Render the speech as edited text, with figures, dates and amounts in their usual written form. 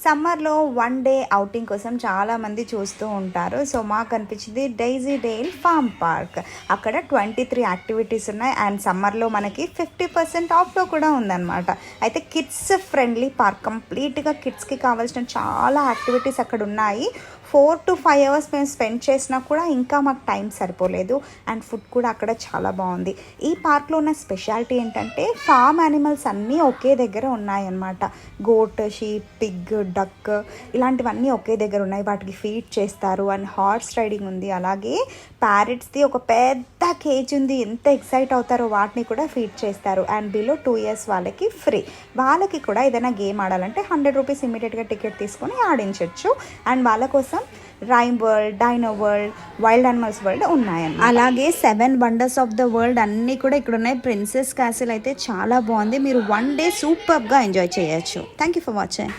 సమ్మర్లో 1 day outing కోసం చాలామంది చూస్తూ ఉంటారు. సో మాకు అనిపించింది డైజీ డేల్ ఫార్మ్ పార్క్. అక్కడ 23 యాక్టివిటీస్ ఉన్నాయి అండ్ సమ్మర్లో మనకి 50% ఆఫ్లో కూడా ఉందన్నమాట. అయితే కిడ్స్ ఫ్రెండ్లీ పార్క్, కంప్లీట్గా కిడ్స్కి కావాల్సిన చాలా యాక్టివిటీస్ అక్కడ ఉన్నాయి. 4 to 5 hours మేము స్పెండ్ చేసినా కూడా ఇంకా మాకు టైం సరిపోలేదు. అండ్ ఫుడ్ కూడా అక్కడ చాలా బాగుంది. ఈ పార్క్లో ఉన్న స్పెషాలిటీ ఏంటంటే ఫార్మ్ యానిమల్స్ అన్నీ ఒకే దగ్గర ఉన్నాయన్నమాట. గోట్, షీప్, పిగ్, డక్ ఇలాంటివన్నీ ఒకే దగ్గర ఉన్నాయి. వాటికి ఫీడ్ చేస్తారు. అండ్ హార్స్ రైడింగ్ ఉంది. అలాగే ప్యారెట్స్ది ఒక పెద్ద కేజ్ ఉంది. ఎంత ఎక్సైట్ అవుతారో వాటిని కూడా ఫీడ్ చేస్తారు. అండ్ బిలో 2 years వాళ్ళకి ఫ్రీ. వాళ్ళకి కూడా ఏదైనా గేమ్ ఆడాలంటే 100 రూపీస్ ఇమీడియట్గా టికెట్ తీసుకొని ఆడించవచ్చు. అండ్ వాళ్ళ కోసం rhyme world, dino world, wild animals world ఉన్నాయన్నమాట. అలాగే 7 వండర్స్ ఆఫ్ ద వరల్డ్ అన్నీ కూడా ఇక్కడ ఉన్నాయి. ప్రిన్సెస్ క్యాసిల్ అయితే చాలా బాగుంది. మీరు 1 day సూపర్గా ఎంజాయ్ చేయొచ్చు. Thank you for watching.